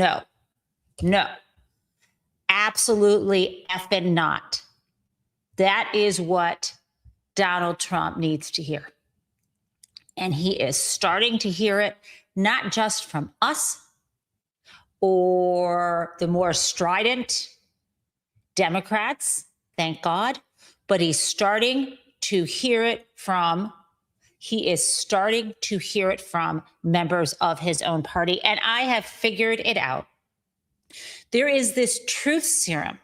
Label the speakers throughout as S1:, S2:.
S1: No, no, absolutely effing not. That is what Donald Trump needs to hear. And he is starting to hear it, not just from us or the more strident Democrats, thank God, but he's starting to hear it from members of his own party. And I have figured it out. There is this truth serum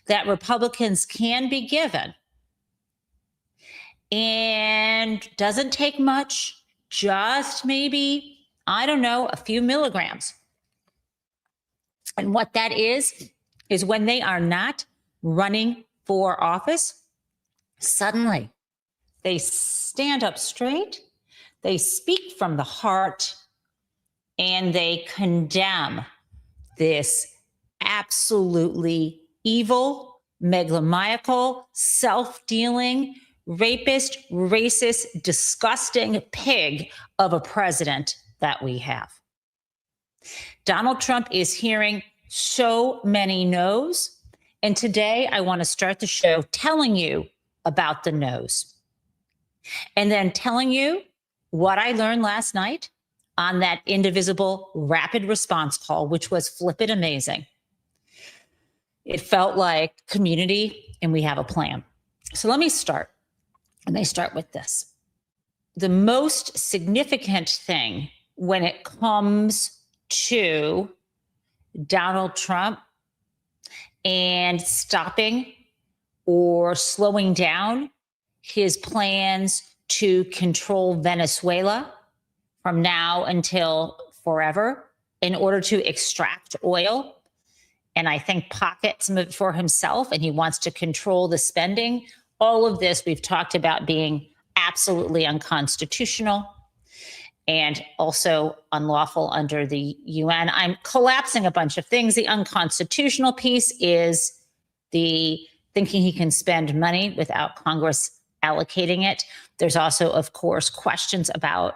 S1: that Republicans can be given, and doesn't take much, just maybe, I don't know, a few milligrams. And what that is when they are not running for office, suddenly they stand up straight, they speak from the heart, and they condemn this absolutely evil, megalomaniacal, self-dealing, rapist, racist, disgusting pig of a president that we have. Donald Trump is hearing so many no's. And today I want to start the show telling you about the no's. And then telling you what I learned last night on that indivisible rapid response call, which was flippin' amazing. It felt like community, and we have a plan. So let me start. And they start with this. The most significant thing when it comes to Donald Trump and stopping or slowing down his plans to control Venezuela from now until forever in order to extract oil, and I think pocket some of it for himself, and he wants to control the spending. All of this we've talked about being absolutely unconstitutional and also unlawful under the UN. I'm collapsing a bunch of things. The unconstitutional piece is the thinking he can spend money without Congress allocating it. There's also, of course, questions about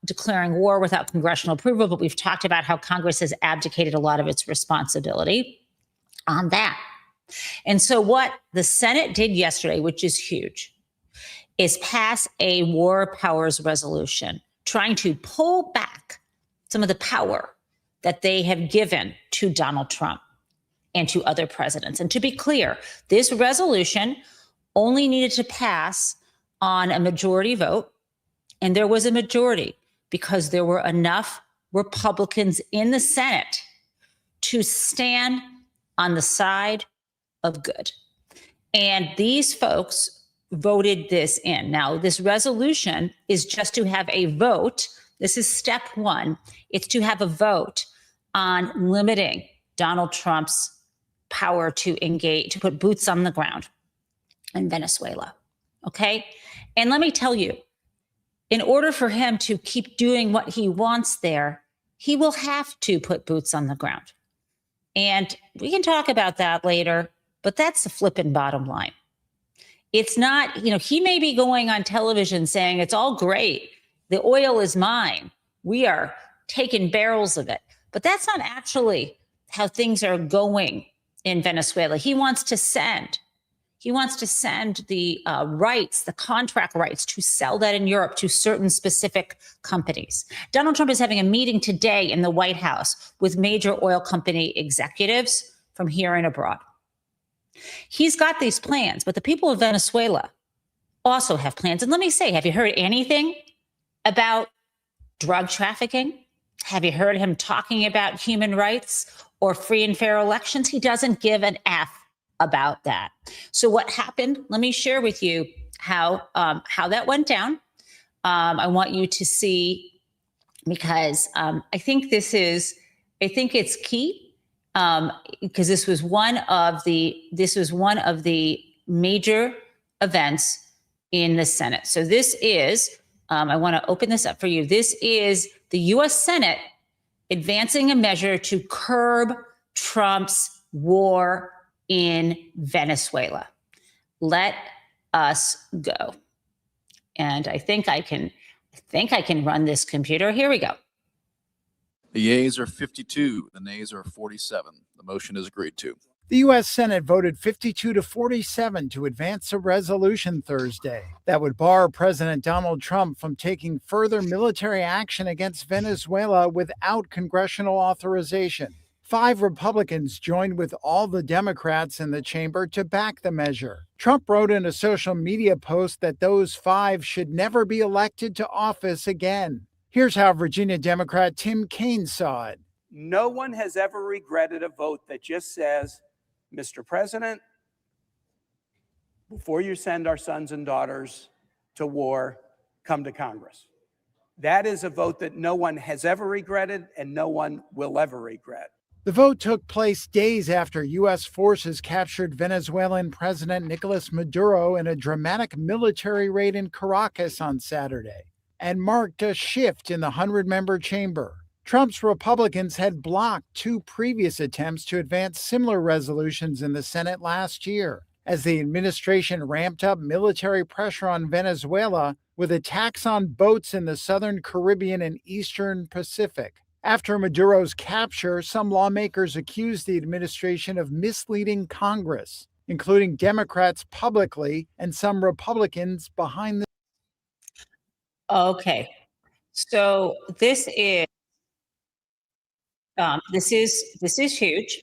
S1: declaring war without congressional approval, but we've talked about how Congress has abdicated a lot of its responsibility on that. And so what the Senate did yesterday, which is huge, is pass a war powers resolution, trying to pull back some of the power that they have given to Donald Trump and to other presidents. And to be clear, this resolution only needed to pass on a majority vote. And there was a majority because there were enough Republicans in the Senate to stand on the side of good. And these folks voted this in. Now, this resolution is just to have a vote. This is step one. It's to have a vote on limiting Donald Trump's power to engage, to put boots on the ground in Venezuela. Okay? And let me tell you, in order for him to keep doing what he wants there, he will have to put boots on the ground. And we can talk about that later, but that's the flipping bottom line. It's not, he may be going on television saying it's all great. The oil is mine. We are taking barrels of it. But that's not actually how things are going in Venezuela. He wants to send the rights, the contract rights to sell that in Europe to certain specific companies. Donald Trump is having a meeting today in the White House with major oil company executives from here and abroad. He's got these plans, but the people of Venezuela also have plans. And let me say, have you heard anything about drug trafficking? Have you heard him talking about human rights or free and fair elections? He doesn't give an F about that. So what happened? Let me share with you how that went down. I want you to see, because I think it's key. Because this was one of the major events in the Senate. So this is, I want to open this up for you. This is the U.S. Senate advancing a measure to curb Trump's war in Venezuela. Let us go. And I think I can run this computer. Here we go.
S2: The yeas are 52. The nays are 47. The motion is agreed to.
S3: The U.S. Senate voted 52 to 47 to advance a resolution Thursday that would bar President Donald Trump from taking further military action against Venezuela without congressional authorization. 5 Republicans joined with all the Democrats in the chamber to back the measure. Trump wrote in a social media post that those 5 should never be elected to office again. Here's how Virginia Democrat Tim Kaine saw it.
S4: No one has ever regretted a vote that just says, Mr. President, before you send our sons and daughters to war, come to Congress. That is a vote that no one has ever regretted and no one will ever regret.
S3: The vote took place days after U.S. forces captured Venezuelan President Nicolas Maduro in a dramatic military raid in Caracas on Saturday, and marked a shift in the 100-member chamber. Trump's Republicans had blocked 2 previous attempts to advance similar resolutions in the Senate last year, as the administration ramped up military pressure on Venezuela with attacks on boats in the southern Caribbean and eastern Pacific. After Maduro's capture, some lawmakers accused the administration of misleading Congress, including Democrats publicly and some Republicans behind the.
S1: Okay, so this is huge,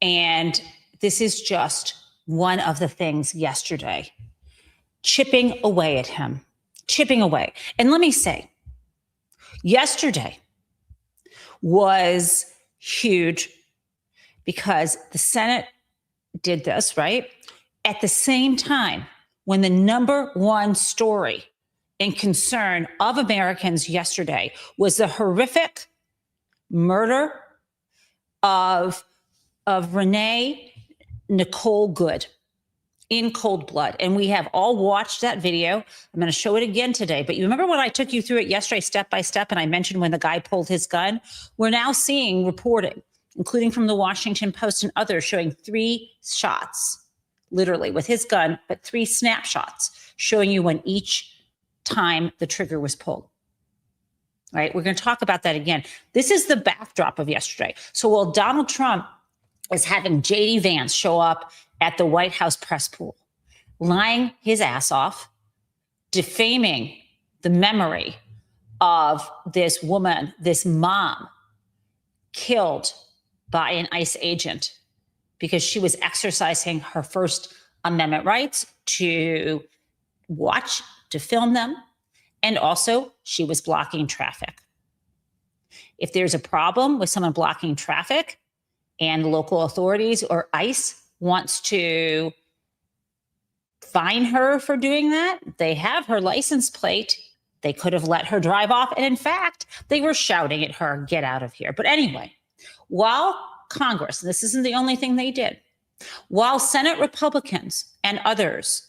S1: and this is just one of the things yesterday, chipping away at him, chipping away. And let me say, yesterday was huge because the Senate did this, right? At the same time, when the number one story and concern of Americans yesterday was the horrific murder of Renee Nicole Good in cold blood. And we have all watched that video. I'm going to show it again today. But you remember when I took you through it yesterday, step by step, and I mentioned when the guy pulled his gun? We're now seeing reporting, including from the Washington Post and others, showing 3 shots, literally with his gun, but 3 snapshots showing you when each time the trigger was pulled. All right, we're going to talk about that again. This is the backdrop of yesterday. So while Donald Trump is having J.D. Vance show up at the White House press pool, lying his ass off, defaming the memory of this woman, this mom, killed by an ICE agent because she was exercising her First Amendment rights to watch, to film them, and also she was blocking traffic. If there's a problem with someone blocking traffic and local authorities or ICE wants to fine her for doing that, they have her license plate. They could have let her drive off. And in fact, they were shouting at her, get out of here. But anyway, while Congress, and this isn't the only thing they did, while Senate Republicans and others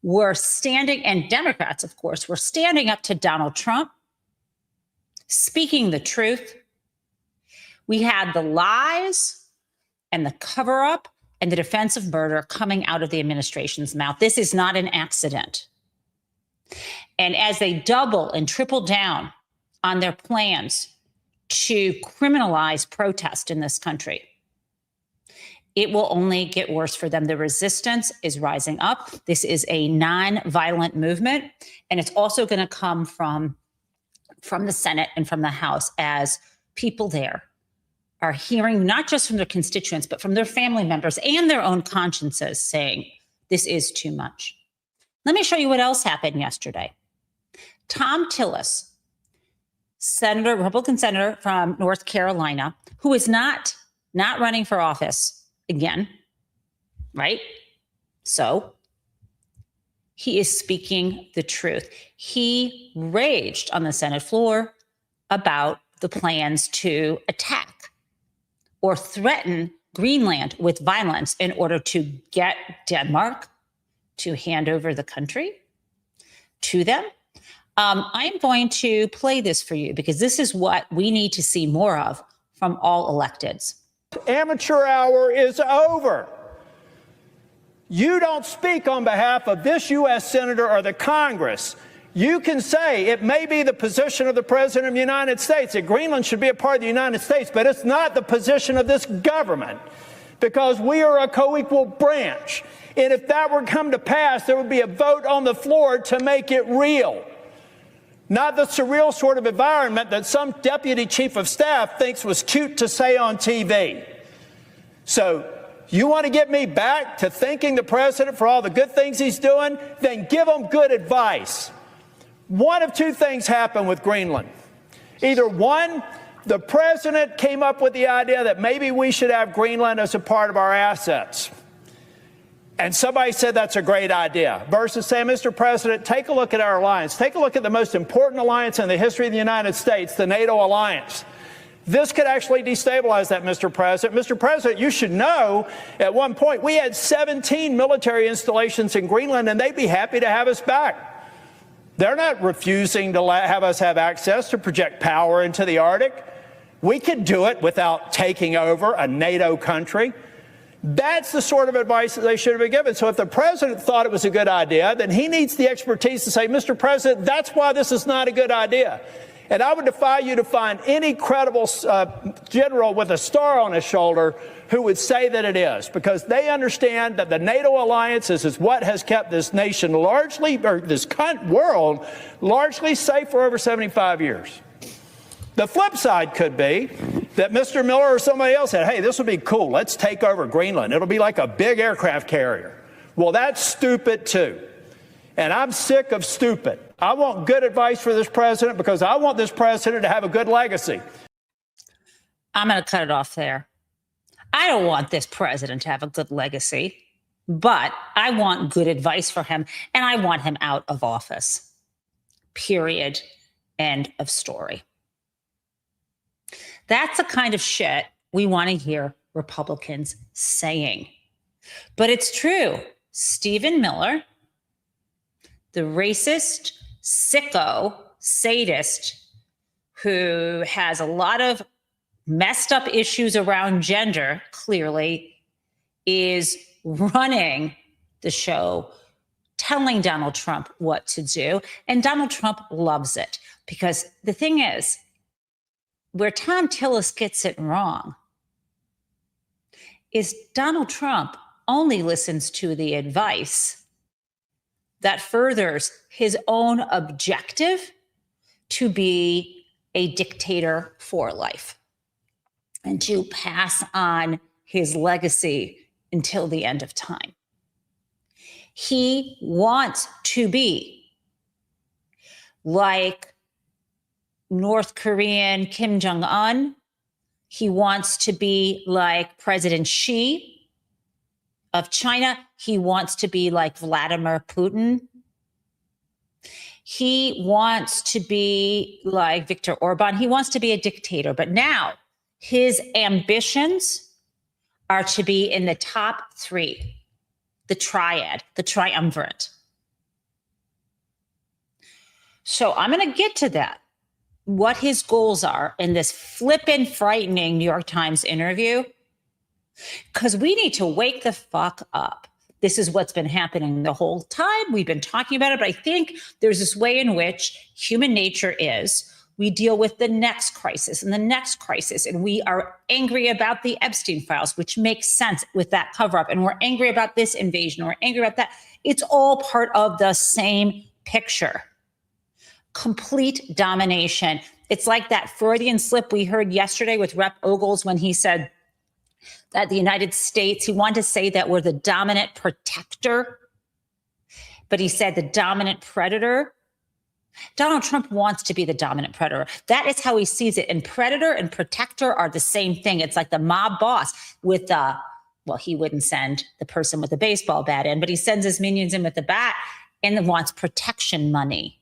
S1: were standing, and Democrats, of course, were standing up to Donald Trump, speaking the truth, we had the lies and the cover-up and the defense of murder coming out of the administration's mouth. This is not an accident. And as they double and triple down on their plans to criminalize protest in this country, it will only get worse for them. The resistance is rising up. This is a non-violent movement, and it's also going to come from the Senate and from the House as people there are hearing, not just from their constituents, but from their family members and their own consciences saying, this is too much. Let me show you what else happened yesterday. Tom Tillis, senator, Republican senator from North Carolina, who is not running for office again, right? So he is speaking the truth. He raged on the Senate floor about the plans to attack or threaten Greenland with violence in order to get Denmark to hand over the country to them. I'm going to play this for you because this is what we need to see more of from all electeds.
S5: Amateur hour is over. You don't speak on behalf of this U.S. senator or the Congress. You can say it may be the position of the President of the United States that Greenland should be a part of the United States, but it's not the position of this government, because we are a co-equal branch. And if that were to come to pass, there would be a vote on the floor to make it real. Not the surreal sort of environment that some deputy chief of staff thinks was cute to say on TV. So you want to get me back to thanking the president for all the good things he's doing? Then give him good advice. One of two things happened with Greenland. Either one, the president came up with the idea that maybe we should have Greenland as a part of our assets. And somebody said that's a great idea, versus saying, Mr. President, take a look at our alliance. Take a look at the most important alliance in the history of the United States, the NATO alliance. This could actually destabilize that, Mr. President. Mr. President, you should know at one point we had 17 military installations in Greenland, and they'd be happy to have us back. They're not refusing to have us have access to project power into the Arctic. We could do it without taking over a NATO country. That's the sort of advice that they should have been given. So if the president thought it was a good idea, then he needs the expertise to say, Mr. President, that's why this is not a good idea. And I would defy you to find any credible general with a star on his shoulder who would say that it is, because they understand that the NATO alliance is what has kept this nation largely, or this world, largely safe for over 75 years. The flip side could be that Mr. Miller or somebody else said, hey, this would be cool. Let's take over Greenland. It'll be like a big aircraft carrier. Well, that's stupid, too. And I'm sick of stupid. I want good advice for this president because I want this president to have a good legacy.
S1: I'm going to cut it off there. I don't want this president to have a good legacy, but I want good advice for him, and I want him out of office. Period. End of story. That's the kind of shit we want to hear Republicans saying. But it's true. Stephen Miller, the racist, sicko, sadist, who has a lot of messed up issues around gender, clearly, is running the show, telling Donald Trump what to do. And Donald Trump loves it, because the thing is, where Tom Tillis gets it wrong is Donald Trump only listens to the advice that furthers his own objective to be a dictator for life and to pass on his legacy until the end of time. He wants to be like North Korean Kim Jong-un. He wants to be like President Xi of China. He wants to be like Vladimir Putin. He wants to be like Viktor Orban. He wants to be a dictator. But now his ambitions are to be in the top three, the triad, the triumvirate. So I'm going to get to that, what his goals are in this flippin' frightening New York Times interview, because we need to wake the fuck up. This is what's been happening the whole time. We've been talking about it, but I think there's this way in which human nature is. We deal with the next crisis and the next crisis, and we are angry about the Epstein files, which makes sense with that cover-up, and we're angry about this invasion, we're angry about that. It's all part of the same picture. Complete domination. It's like that Freudian slip we heard yesterday with Rep. Ogles when he said that the United States, he wanted to say that we're the dominant protector, but he said the dominant predator. Donald Trump wants to be the dominant predator. That is how he sees it. And predator and protector are the same thing. It's like the mob boss with well, he wouldn't send the person with the baseball bat in, but he sends his minions in with the bat and wants protection money.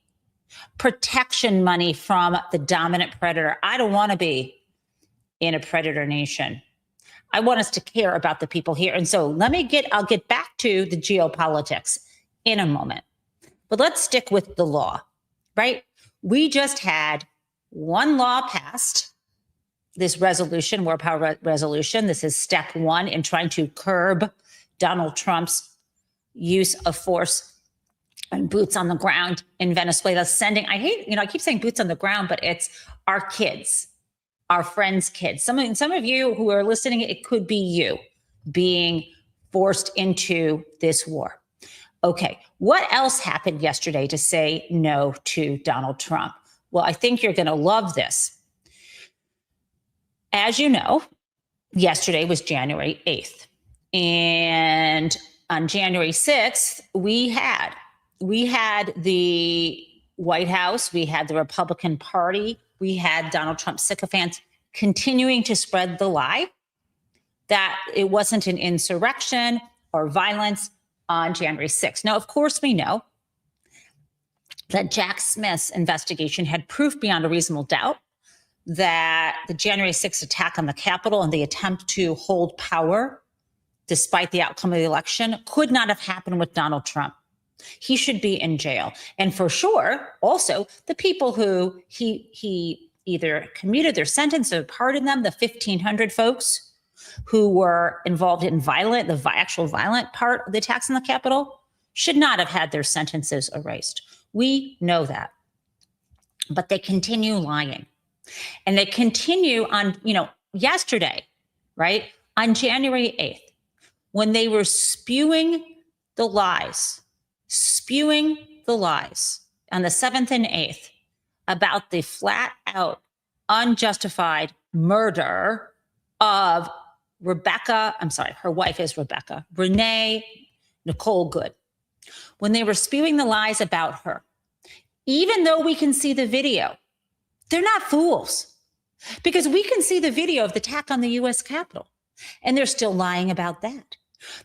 S1: Protection money from the dominant predator. I don't want to be in a predator nation. I want us to care about the people here. And so I'll get back to the geopolitics in a moment. But let's stick with the law, right? We just had one law passed, this resolution, War Power Resolution. This is step one in trying to curb Donald Trump's use of force and boots on the ground in Venezuela, sending, I keep saying boots on the ground, but it's our kids, our friends' kids. Some of you who are listening, it could be you being forced into this war. Okay, what else happened yesterday to say no to Donald Trump? Well, I think you're going to love this. As you know, yesterday was January 8th. And on January 6th, we had the White House, we had the Republican Party, we had Donald Trump sycophants continuing to spread the lie that it wasn't an insurrection or violence on January 6th. Now, of course, we know that Jack Smith's investigation had proof beyond a reasonable doubt that the January 6th attack on the Capitol and the attempt to hold power despite the outcome of the election could not have happened with Donald Trump. He should be in jail. And for sure, also, the people who he either commuted their sentence or pardoned them, the 1,500 folks who were involved in the actual violent part of the attacks on the Capitol, should not have had their sentences erased. We know that. But they continue lying. And they continue on, yesterday, right? On January 8th, when they were spewing the lies on the 7th and 8th about the flat out unjustified murder of her wife is Rebecca, Renee Nicole Good. When they were spewing the lies about her, even though we can see the video, they're not fools, because we can see the video of the attack on the U.S. Capitol, and they're still lying about that,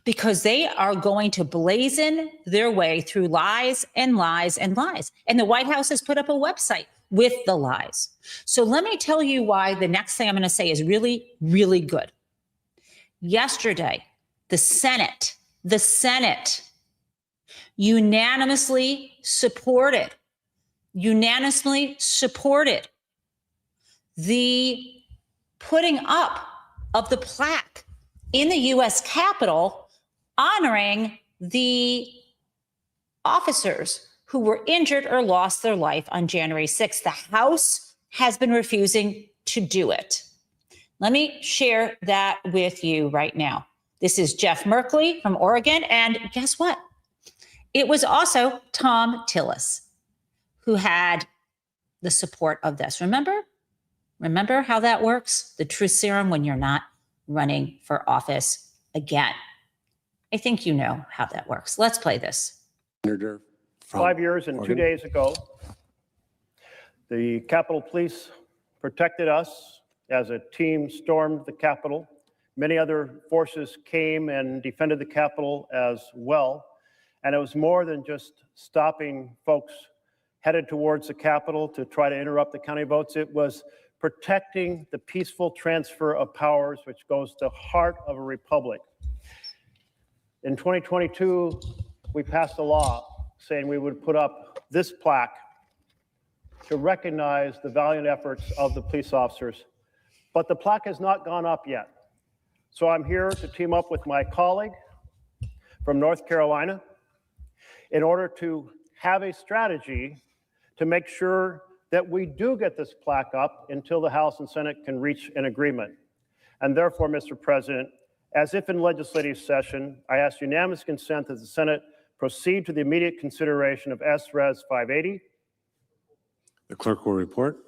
S1: because they are going to blazon their way through lies and lies and lies. And the White House has put up a website with the lies. So let me tell you why the next thing I'm going to say is really, really good. Yesterday, the Senate unanimously supported the putting up of the plaque in the U.S. Capitol honoring the officers who were injured or lost their life on January 6th. The House has been refusing to do it. Let me share that with you right now. This is Jeff Merkley from Oregon. And guess what? It was also Tom Tillis who had the support of this. Remember how that works? The truth serum when you're not running for office again. I think you know how that works. Let's play this.
S6: 5 years and 2 days ago, the Capitol Police protected us as a team stormed the Capitol. Many other forces came and defended the Capitol as well. And it was more than just stopping folks headed towards the Capitol to try to interrupt the county votes. It was protecting the peaceful transfer of powers, which goes to the heart of a republic. In 2022, we passed a law saying we would put up this plaque to recognize the valiant efforts of the police officers. But the plaque has not gone up yet. So I'm here to team up with my colleague from North Carolina in order to have a strategy to make sure that we do get this plaque up until the House and Senate can reach an agreement. And therefore, Mr. President, as if in legislative session, I ask unanimous consent that the Senate proceed to the immediate consideration of S-Res 580.
S7: The clerk will report.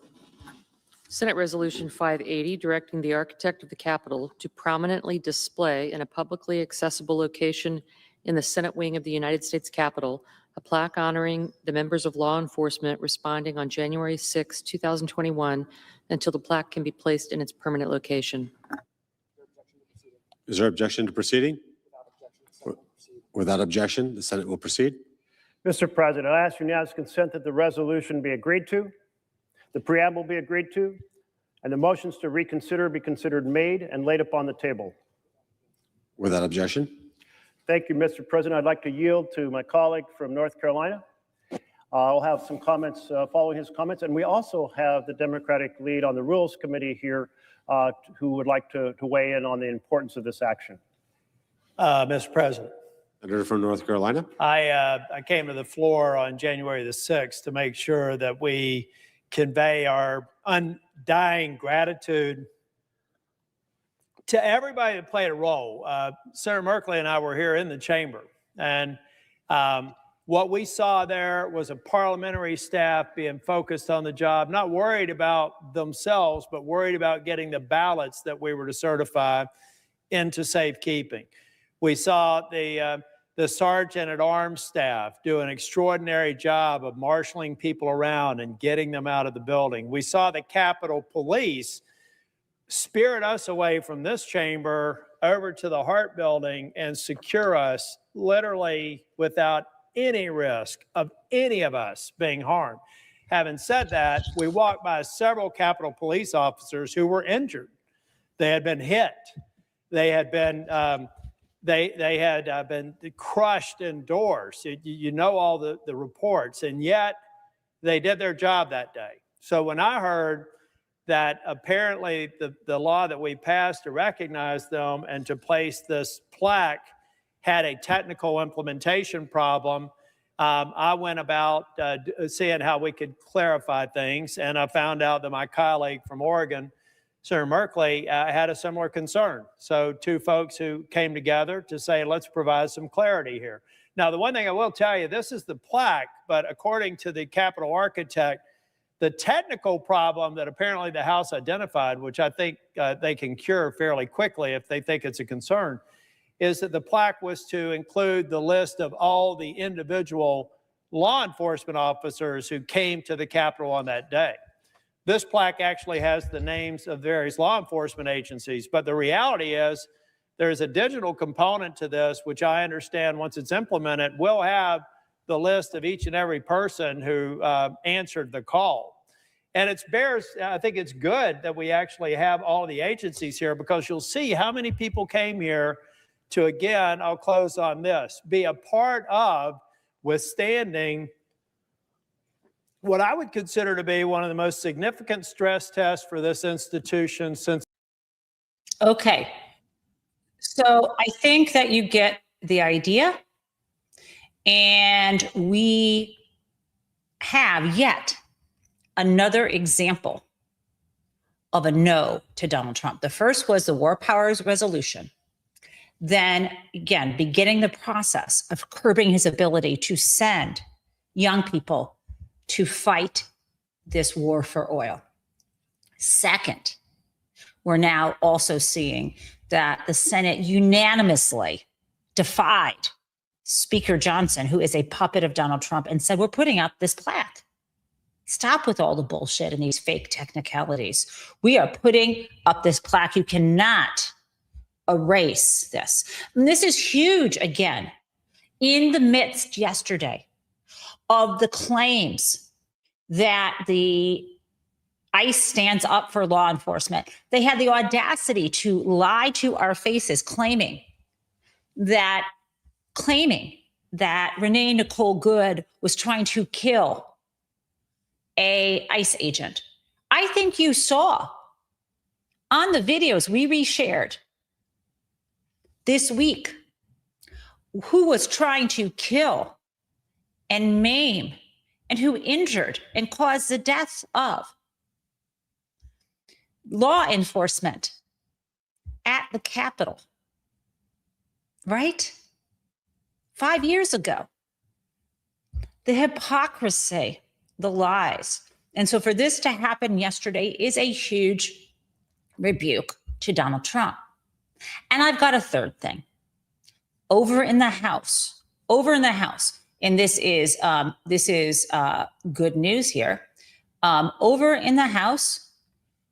S8: Senate Resolution 580, directing the architect of the Capitol to prominently display in a publicly accessible location in the Senate wing of the United States Capitol a plaque honoring the members of law enforcement responding on January 6, 2021, until the plaque can be placed in its permanent location.
S7: Is there objection to proceeding? Without objection, the Senate will proceed.
S6: Mr. President, I ask unanimous consent that the resolution be agreed to, the preamble be agreed to, and the motions to reconsider be considered made and laid upon the table.
S7: Without objection.
S6: Thank you, Mr. President. I'd like to yield to my colleague from North Carolina. I'll have some comments following his comments. And we also have the Democratic lead on the Rules Committee here who would like to weigh in on the importance of this action.
S4: Mr. President.
S7: Senator from North Carolina.
S5: I came to the floor on January the 6th to make sure that we convey our undying gratitude to everybody that played a role. Senator Merkley and I were here in the chamber, and what we saw there was a parliamentary staff being focused on the job, not worried about themselves, but worried about getting the ballots that we were to certify into safekeeping. We saw the Sergeant at Arms staff do an extraordinary job of marshaling people around and getting them out of the building. We saw the Capitol Police spirit us away from this chamber over to the Hart Building and secure us literally without any risk of any of us being harmed. Having said that, we walked by several Capitol Police officers who were injured. They had been hit. They had been they had been crushed indoors. You know all the reports, and yet they did their job that day. So when I heard that apparently the law that we passed to recognize them and to place this plaque had a technical implementation problem, I went about seeing how we could clarify things, and I found out that my colleague from Oregon, Senator Merkley, had a similar concern. So two folks who came together to say, let's provide some clarity here. Now, the one thing I will tell you, this is the plaque, but according to the Capitol architect, the technical problem that apparently the House identified, which I think they can cure fairly quickly if they think it's a concern, is that the plaque was to include the list of all the individual law enforcement officers who came to the Capitol on that day. This plaque actually has the names of various law enforcement agencies, but the reality is there's a digital component to this, which I understand once it's implemented will have the list of each and every person who answered the call. And I think it's good that we actually have all the agencies here, because you'll see how many people came here to, again, I'll close on this, be a part of withstanding what I would consider to be one of the most significant stress tests for this institution since.
S1: Okay. So I think that you get the idea. And we have yet another example of a no to Donald Trump. The first was the War Powers Resolution. Then, again, beginning the process of curbing his ability to send young people to fight this war for oil. Second, we're now also seeing that the Senate unanimously defied Speaker Johnson, who is a puppet of Donald Trump, and said, we're putting up this plaque. Stop with all the bullshit and these fake technicalities. We are putting up this plaque. You cannot erase this. And this is huge, again, in the midst yesterday of the claims that the ICE stands up for law enforcement. They had the audacity to lie to our faces, claiming that Renee Nicole Good was trying to kill a ICE agent. I think you saw on the videos we reshared this week who was trying to kill and maim and who injured and caused the deaths of law enforcement at the Capitol, right? 5 years ago. The hypocrisy, the lies. And so for this to happen yesterday is a huge rebuke to Donald Trump. And I've got a third thing. Over in the House, and this is good news here. Over in the House,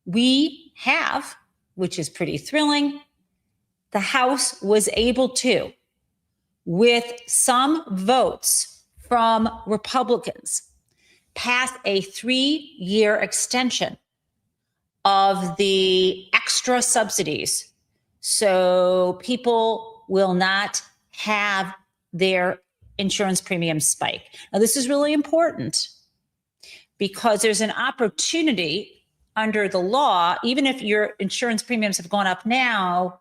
S1: we have, which is pretty thrilling, the House was able to, with some votes from Republicans, pass a 3-year extension of the extra subsidies so people will not have their insurance premiums spike. Now, this is really important because there's an opportunity under the law, even if your insurance premiums have gone up now,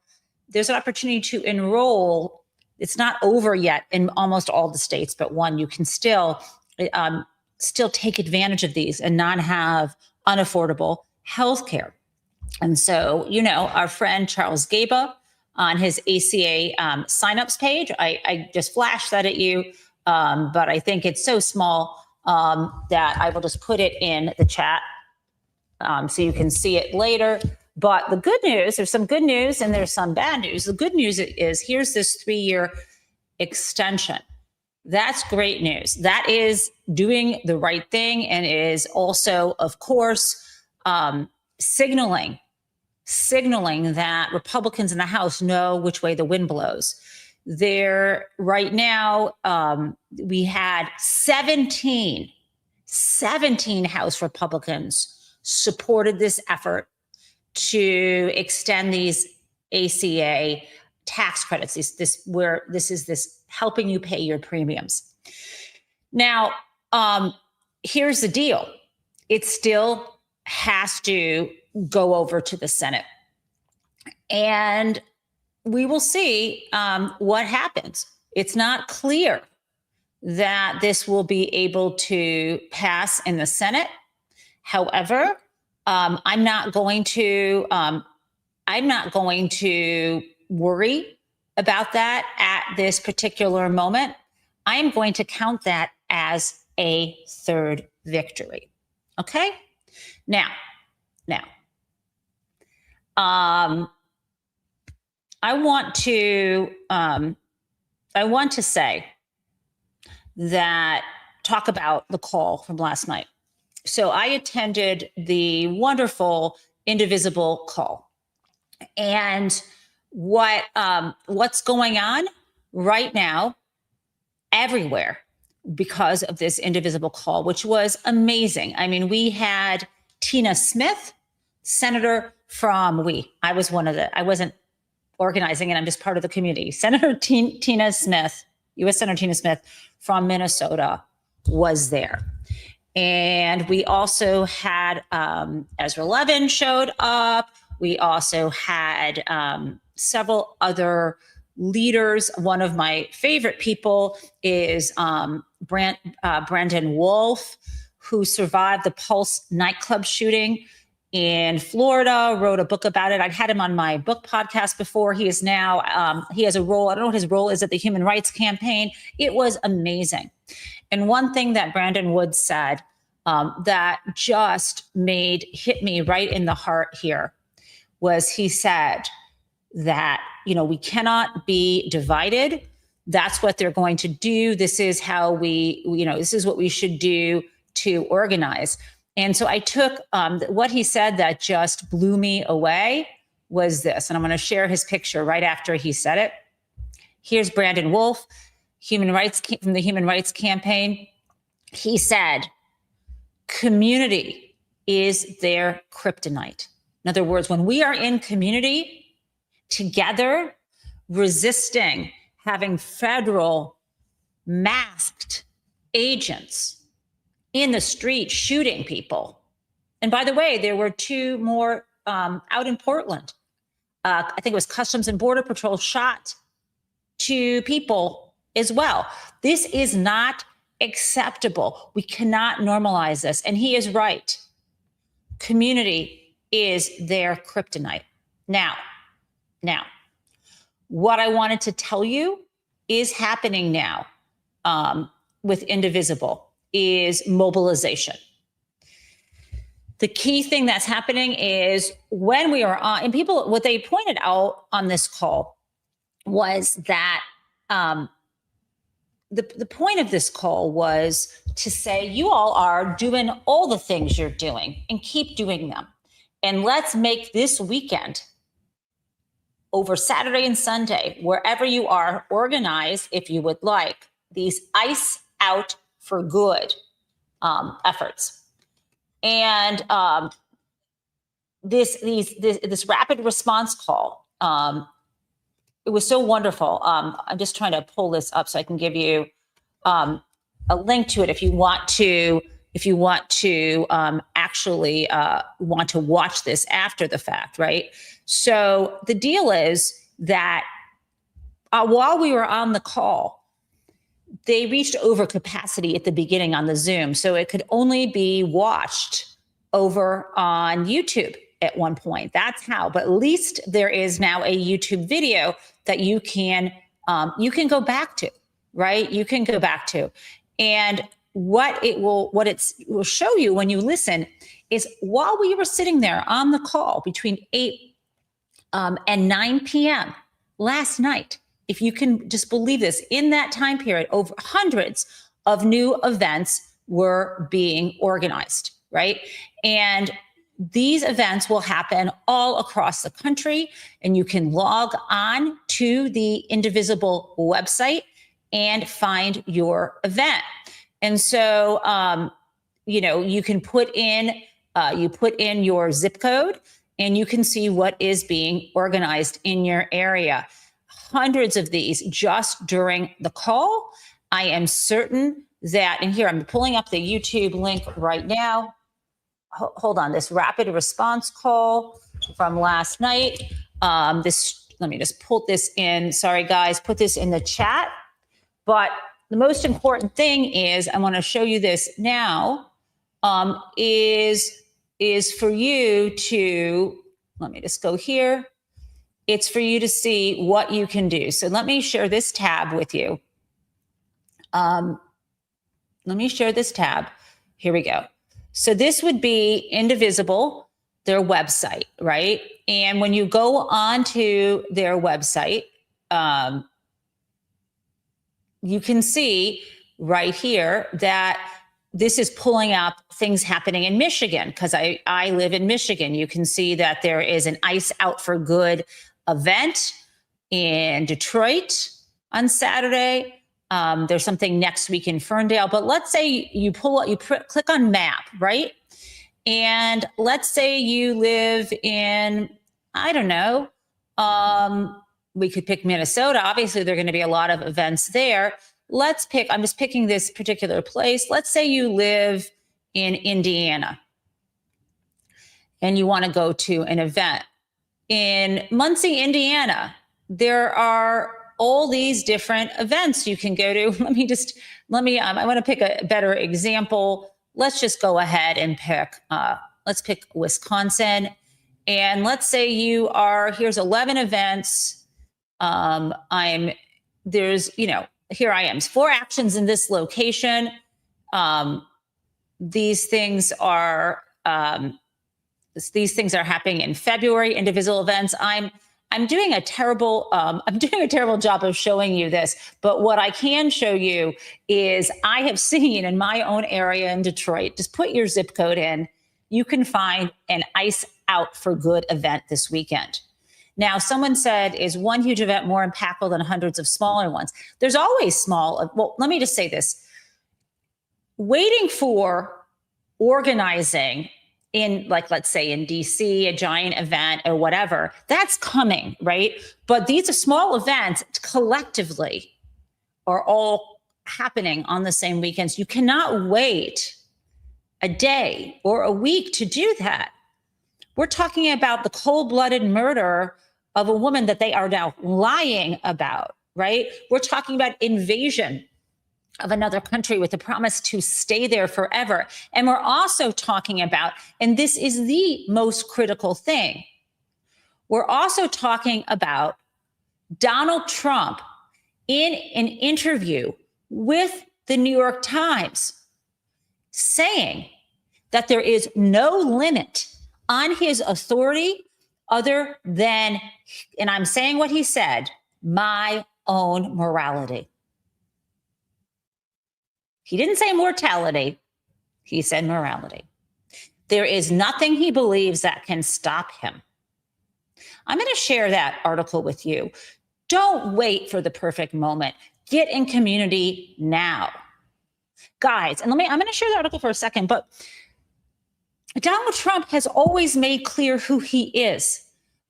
S1: there's an opportunity to enroll It's not over yet in almost all the states, but one. You can still take advantage of these and not have unaffordable health care. And so, our friend Charles Gaba on his ACA signups page, I just flashed that at you, but I think it's so small that I will just put it in the chat so you can see it later. But the good news, there's some good news and there's some bad news. The good news is here's this 3-year extension. That's great news. That is doing the right thing and is also, of course, signaling that Republicans in the House know which way the wind blows. There, right now, we had 17 House Republicans supported this effort to extend these ACA tax credits. This is helping you pay your premiums. Now, here's the deal. It still has to go over to the Senate. And we will see what happens. It's not clear that this will be able to pass in the Senate. However, I'm not going to worry about that at this particular moment. I am going to count that as a third victory. Okay? Now, I want to say that, talk about the call from last night. So I attended the wonderful Indivisible call, and what's going on right now everywhere because of this Indivisible call, which was amazing. I mean, we had Tina Smith, senator from I wasn't organizing it. I'm just part of the community. Senator Tina Smith, U.S. Senator Tina Smith from Minnesota was there. And we also had Ezra Levin showed up. We also had several other leaders. One of my favorite people is Brandon Wolf, who survived the Pulse nightclub shooting in Florida, wrote a book about it. I'd had him on my book podcast before. He is now, he has a role. I don't know what his role is at the Human Rights Campaign. It was amazing. And one thing that Brandon Wood said that just hit me right in the heart here was he said that, we cannot be divided. That's what they're going to do. This is how this is what we should do to organize. And so I took what he said that just blew me away was this, and I'm going to share his picture right after he said it. Here's Brandon Wolf, from the Human Rights Campaign. He said, community is their kryptonite. In other words, when we are in community together, resisting having federal masked agents in the street shooting people. And by the way, there were 2 more out in Portland. I think it was Customs and Border Patrol shot 2 people as well. This is not acceptable. We cannot normalize this. And he is right. Community is their kryptonite. Now, what I wanted to tell you is happening now with Indivisible is mobilization. The key thing that's happening is when we are on, and people, what they pointed out on this call was that the point of this call was to say, you all are doing all the things you're doing and keep doing them. And let's make this weekend, over Saturday and Sunday, wherever you are, organize, if you would like, these ICE out for good efforts. And this rapid response call, it was so wonderful. I'm just trying to pull this up so I can give you a link to it if you want to actually want to watch this after the fact, right? So the deal is that while we were on the call, they reached over capacity at the beginning on the Zoom. So it could only be watched over on YouTube at one point. That's how, but at least there is now a YouTube video that you can go back to, right? You can go back to. And what it will show you when you listen is while we were sitting there on the call between 8 and 9 p.m. last night, if you can just believe this, in that time period, over hundreds of new events were being organized, right? And these events will happen all across the country, and you can log on to the Indivisible website and find your event. And so, you can put in your zip code, and you can see what is being organized in your area. Hundreds of these just during the call. I am certain that, and here I'm pulling up the YouTube link right now. Hold on, this rapid response call from last night. Let me just put this in. Sorry, guys, put this in the chat. But the most important thing is, I want to show you this now, is for you to, let me just go here. It's for you to see what you can do. So let me share this tab with you. Let me share this tab. Here we go. So this would be Indivisible, their website, right? And when you go onto their website, you can see right here that this is pulling up things happening in Michigan, because I live in Michigan. You can see that there is an Ice Out for Good event in Detroit on Saturday. There's something next week in Ferndale, but let's say you click on map, right? And let's say you live in, I don't know, we could pick Minnesota. Obviously, there are going to be a lot of events there. I'm just picking this particular place. Let's say you live in Indiana and you want to go to an event. In Muncie, Indiana, there are all these different events you can go to. I want to pick a better example. Let's just go ahead and let's pick Wisconsin. And let's say here's 11 events. Here I am, 4 actions in this location. These things are happening in February, Indivisible events. I'm doing a terrible job of showing you this, but what I can show you is I have seen in my own area in Detroit, just put your zip code in, you can find an Ice Out for Good event this weekend. Now, someone said, is one huge event more impactful than hundreds of smaller ones? There's always well, let me just say this. Waiting for organizing in, like, let's say in DC, a giant event or whatever, that's coming, right? But these are small events collectively are all happening on the same weekends. You cannot wait a day or a week to do that. We're talking about the cold-blooded murder of a woman that they are now lying about, right? We're talking about invasion of another country with a promise to stay there forever. And we're also talking about, and this is the most critical thing, we're also talking about Donald Trump in an interview with the New York Times saying that there is no limit on his authority other than, and I'm saying what he said, my own morality. He didn't say mortality. He said morality. There is nothing he believes that can stop him. I'm going to share that article with you. Don't wait for the perfect moment. Get in community now. Guys, and I'm going to share the article for a second, but Donald Trump has always made clear who he is.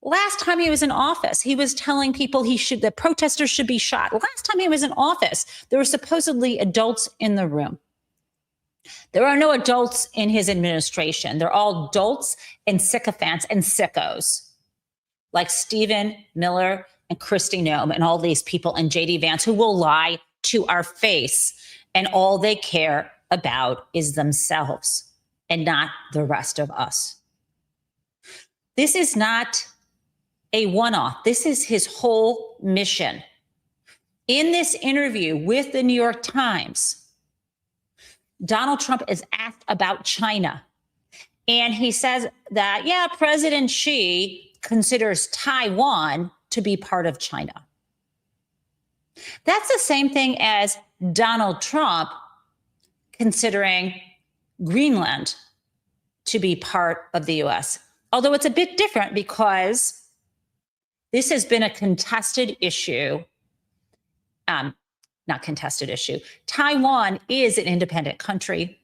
S1: Last time he was in office, he was telling people that protesters should be shot. Last time he was in office, there were supposedly adults in the room. There are no adults in his administration. They're all dolts and sycophants and sickos, like Stephen Miller and Kristi Noem and all these people and JD Vance who will lie to our face, and all they care about is themselves and not the rest of us. This is not a one-off. This is his whole mission. In this interview with the New York Times, Donald Trump is asked about China. And he says that, yeah, President Xi considers Taiwan to be part of China. That's the same thing as Donald Trump considering Greenland to be part of the US. Although it's a bit different because this has been a contested issue. Not contested issue. Taiwan is an independent country.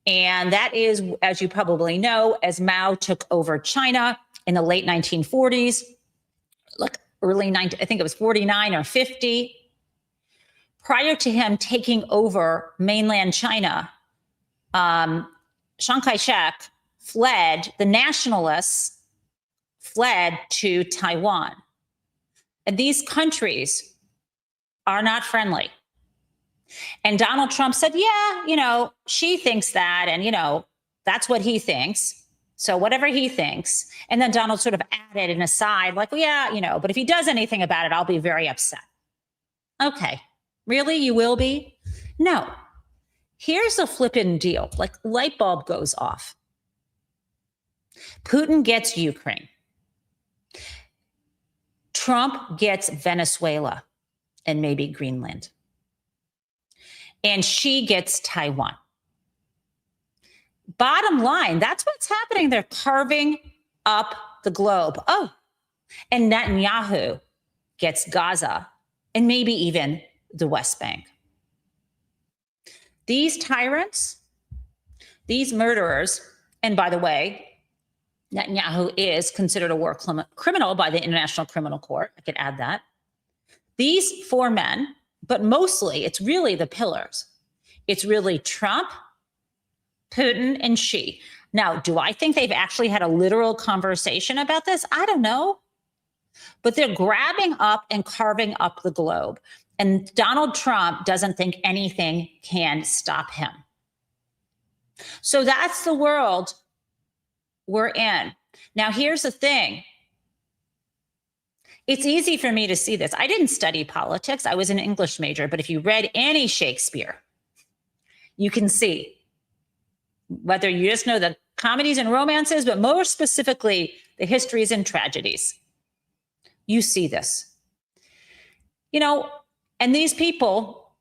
S1: And that is, as you probably know, as Mao took over China in the late 1940s, I think it was 49 or 50. Prior to him taking over mainland China, Chiang Kai-shek the nationalists fled to Taiwan. And these countries are not friendly. And Donald Trump said, yeah, she thinks that, and, that's what he thinks. So whatever he thinks. And then Donald sort of added an aside, like, well, yeah, but if he does anything about it, I'll be very upset. Okay, really? You will be? No. Here's the flippin' deal. Like, light bulb goes off. Putin gets Ukraine. Trump gets Venezuela and maybe Greenland. And she gets Taiwan. Bottom line, that's what's happening. They're carving up the globe. Oh, and Netanyahu gets Gaza and maybe even the West Bank. These tyrants, these murderers, and by the way, Netanyahu is considered a war criminal by the International Criminal Court. I could add that. These four men, but mostly it's really the pillars. It's really Trump, Putin, and Xi. Now, do I think they've actually had a literal conversation about this? I don't know. But they're grabbing up and carving up the globe. And Donald Trump doesn't think anything can stop him. So that's the world we're in. Now, here's the thing. It's easy for me to see this. I didn't study politics. I was an English major, but if you read any Shakespeare, you can see, whether you just know the comedies and romances, but more specifically, the histories and tragedies, you see this. And these people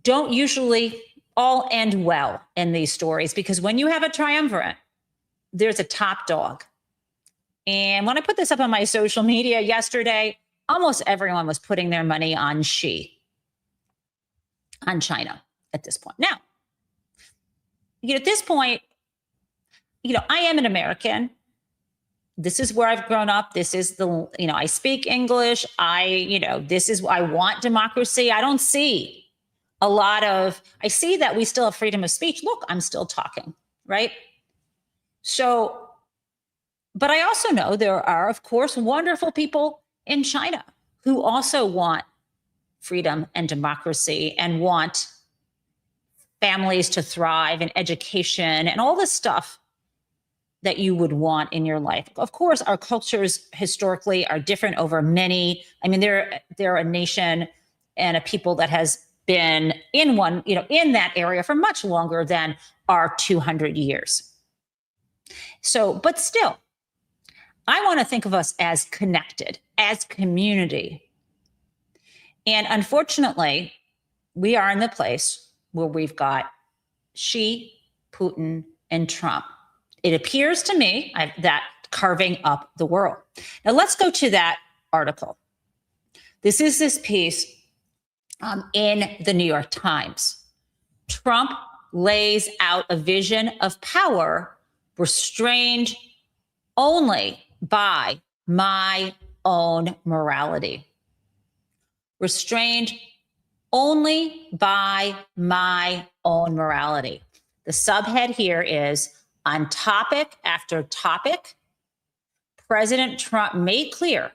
S1: don't usually all end well in these stories, because when you have a triumvirate, there's a top dog. And when I put this up on my social media yesterday, almost everyone was putting their money on Xi, on China at this point. Now, at this point, I am an American. This is where I've grown up. This is I speak English. I want democracy. I don't see I see that we still have freedom of speech. Look, I'm still talking, right? So, but I also know there are, of course, wonderful people in China who also want freedom and democracy and want families to thrive and education and all this stuff that you would want in your life. Of course, our cultures historically are different over many. They're a nation and a people that has been in that area for much longer than our 200 years. So, but still, I want to think of us as connected, as community. And unfortunately, we are in the place where we've got Xi, Putin, and Trump. It appears to me that carving up the world. Now let's go to that article. This is this piece in the New York Times. Trump lays out a vision of power restrained only by my own morality. Restrained only by my own morality. The subhead here is, on topic after topic, President Trump made clear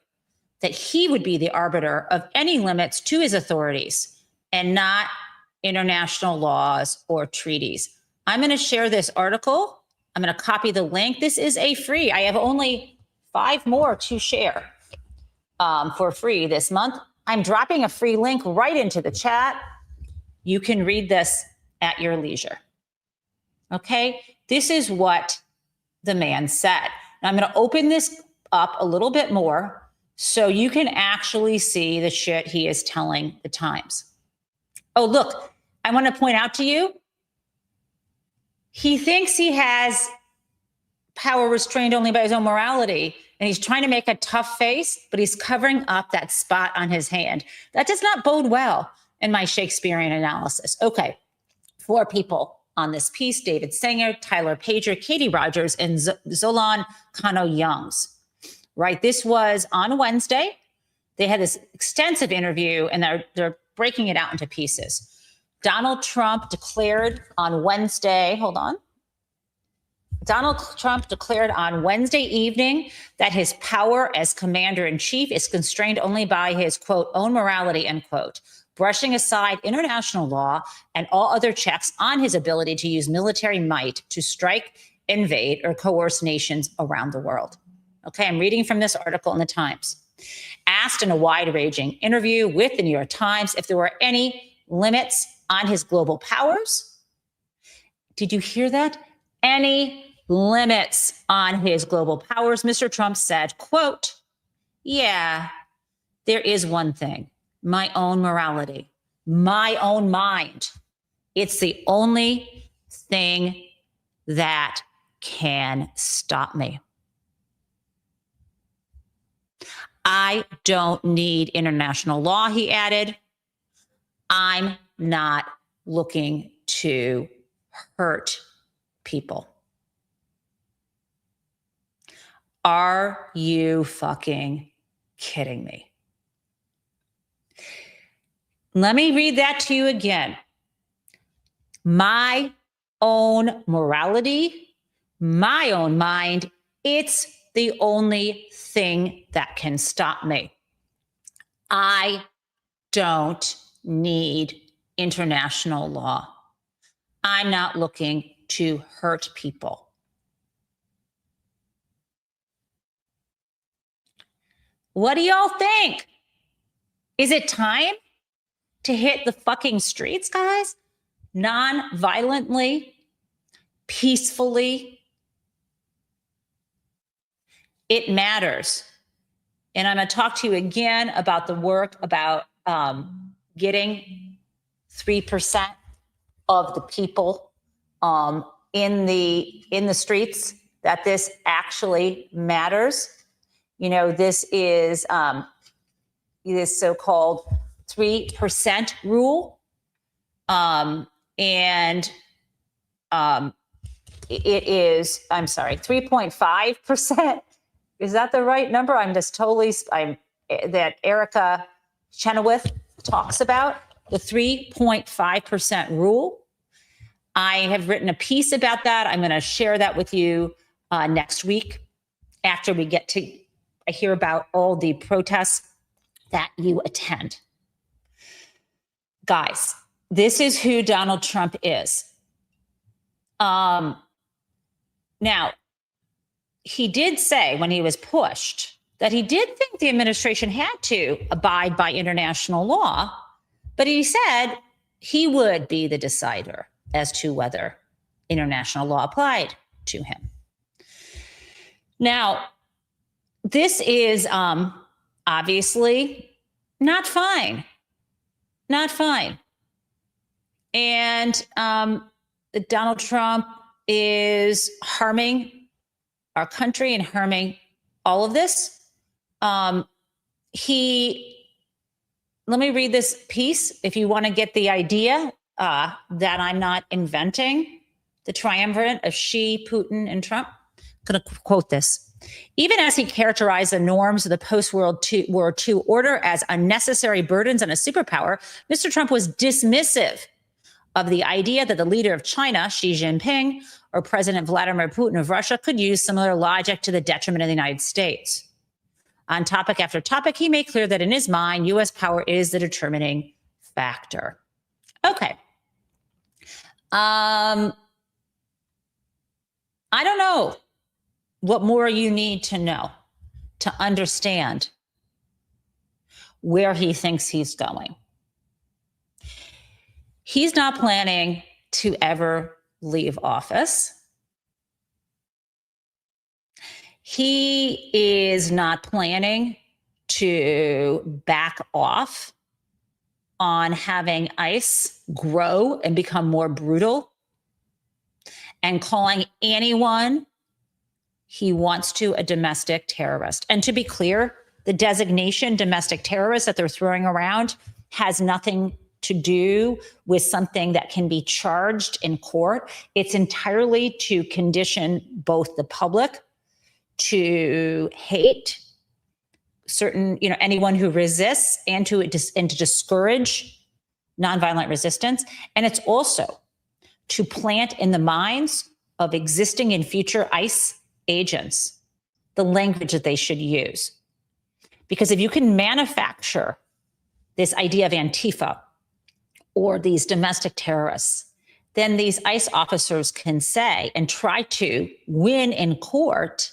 S1: that he would be the arbiter of any limits to his authorities and not international laws or treaties. I'm going to share this article. I'm going to copy the link. This is a free. I have only 5 more to share for free this month. I'm dropping a free link right into the chat. You can read this at your leisure. Okay, this is what the man said. Now I'm going to open this up a little bit more so you can actually see the shit he is telling the Times. Oh, look, I want to point out to you, he thinks he has power restrained only by his own morality, and he's trying to make a tough face, but he's covering up that spot on his hand. That does not bode well in my Shakespearean analysis. Okay, 4 people on this piece: David Sanger, Tyler Pager, Katie Rogers, and Zolan Kano-Youngs. Right, this was on Wednesday. They had this extensive interview, and they're breaking it out into pieces. Donald Trump declared on Wednesday, Donald Trump declared on Wednesday evening that his power as commander-in-chief is constrained only by his, quote, own morality, end quote, brushing aside international law and all other checks on his ability to use military might to strike, invade, or coerce nations around the world. Okay, I'm reading from this article in the Times. Asked in a wide-ranging interview with the New York Times if there were any limits on his global powers. Did you hear that? Any limits on his global powers, Mr. Trump said, quote, yeah, there is one thing, my own morality, my own mind. It's the only thing that can stop me. I don't need international law, he added. I'm not looking to hurt people. Are you fucking kidding me? Let me read that to you again. My own morality, my own mind, it's the only thing that can stop me. I don't need international law. I'm not looking to hurt people. What do y'all think? Is it time to hit the fucking streets, guys? Non-violently, peacefully. It matters. And I'm going to talk to you again about the work about getting 3% of the people in the streets, that this actually matters. You know, this is this so-called 3% rule. And it is, I'm sorry, 3.5%. Is that the right number? I'm just totally, that Erica Chenoweth talks about, the 3.5% rule. I have written a piece about that. I'm going to share that with you next week after we get to hear about all the protests that you attend. Guys, this is who Donald Trump is. Now, he did say when he was pushed that he did think the administration had to abide by international law, but he said he would be the decider as to whether international law applied to him. Now, this is obviously not fine. Not fine. And Donald Trump is harming our country and harming all of this. Let me read this piece if you want to get the idea that I'm not inventing the triumvirate of Xi, Putin, and Trump. I'm going to quote this. Even as he characterized the norms of the post-World War II order as unnecessary burdens on a superpower, Mr. Trump was dismissive of the idea that the leader of China, Xi Jinping, or President Vladimir Putin of Russia could use similar logic to the detriment of the United States. On topic after topic, he made clear that in his mind, U.S. power is the determining factor. Okay. I don't know what more you need to know to understand where he thinks he's going. He's not planning to ever leave office. He is not planning to back off on having ICE grow and become more brutal and calling anyone he wants to a domestic terrorist. And to be clear, the designation domestic terrorist that they're throwing around has nothing to do with something that can be charged in court. It's entirely to condition both the public to hate certain, anyone who resists and to discourage nonviolent resistance. And it's also to plant in the minds of existing and future ICE agents the language that they should use. Because if you can manufacture this idea of Antifa or these domestic terrorists, then these ICE officers can say and try to win in court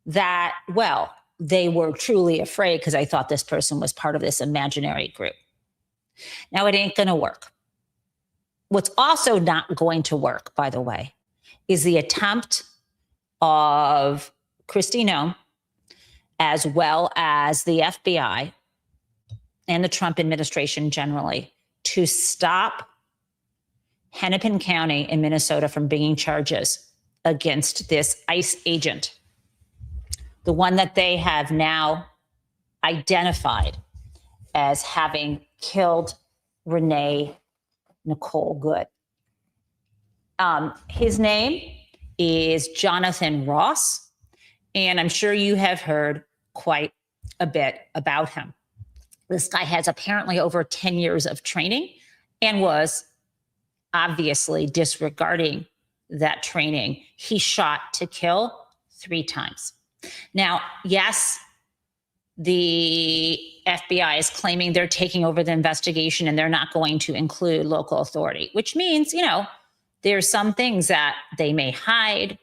S1: that, well, they were truly afraid because I thought this person was part of this imaginary group. Now, it ain't going to work. What's also not going to work, by the way, is the attempt of Kristi Noem, as well as the FBI and the Trump administration generally, to stop Hennepin County in Minnesota from bringing charges against this ICE agent, the one that they have now identified as having killed Renee Nicole Good. His name is Jonathan Ross, and I'm sure you have heard quite a bit about him. This guy has apparently over 10 years of training and was obviously disregarding that training. He shot to kill 3 times. Now, yes, the FBI is claiming they're taking over the investigation and they're not going to include local authority, which means, there's some things that they may hide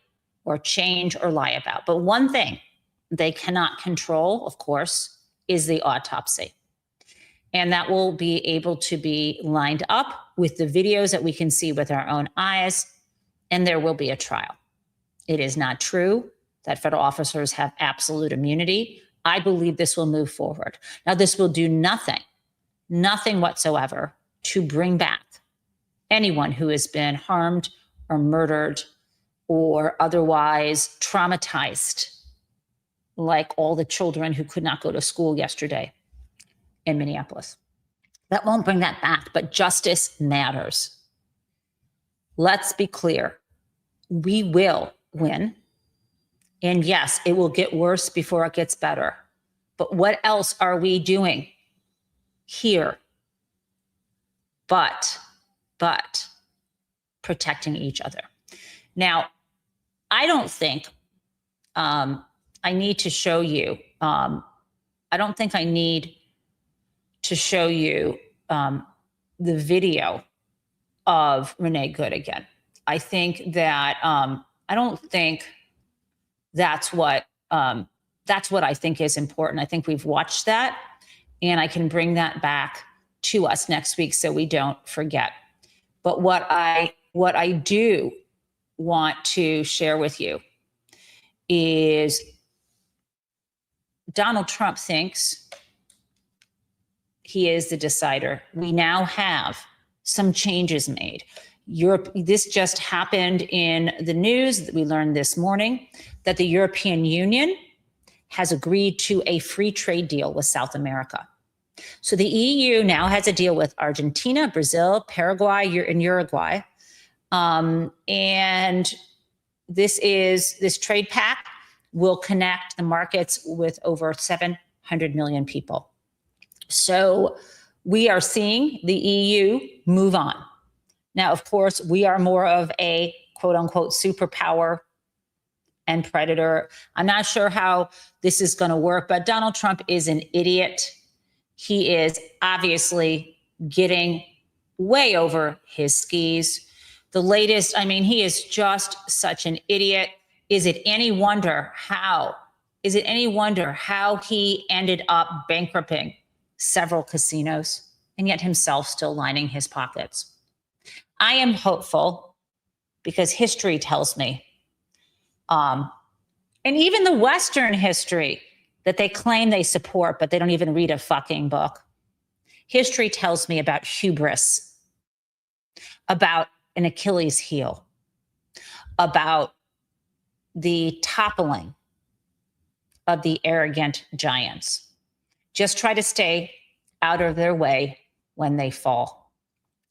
S1: or change or lie about. But one thing they cannot control, of course, is the autopsy. And that will be able to be lined up with the videos that we can see with our own eyes, and there will be a trial. It is not true that federal officers have absolute immunity. I believe this will move forward. Now, this will do nothing whatsoever to bring back anyone who has been harmed or murdered or otherwise traumatized, like all the children who could not go to school yesterday in Minneapolis. That won't bring that back, but justice matters. Let's be clear. We will win. And yes, it will get worse before it gets better. But what else are we doing here but protecting each other? Now, I don't think I need to show you, I don't think I need to show you the video of Renee Good again. I think that, I don't think that's what I think is important. I think we've watched that, and I can bring that back to us next week so we don't forget. But what I do want to share with you is Donald Trump thinks he is the decider. We now have some changes made. This just happened in the news that we learned this morning, that the European Union has agreed to a free trade deal with South America. So the EU now has a deal with Argentina, Brazil, Paraguay, and Uruguay. And this trade pact will connect the markets with over 700 million people. So we are seeing the EU move on. Now, of course, we are more of a quote unquote superpower and predator. I'm not sure how this is going to work, but Donald Trump is an idiot. He is obviously getting way over his skis. The latest, I mean, he is just such an idiot. Is it any wonder how he ended up bankrupting several casinos and yet himself still lining his pockets? I am hopeful because history tells me, and even the Western history that they claim they support, but they don't even read a fucking book. History tells me about hubris, about an Achilles heel, about the toppling of the arrogant giants. Just try to stay out of their way when they fall.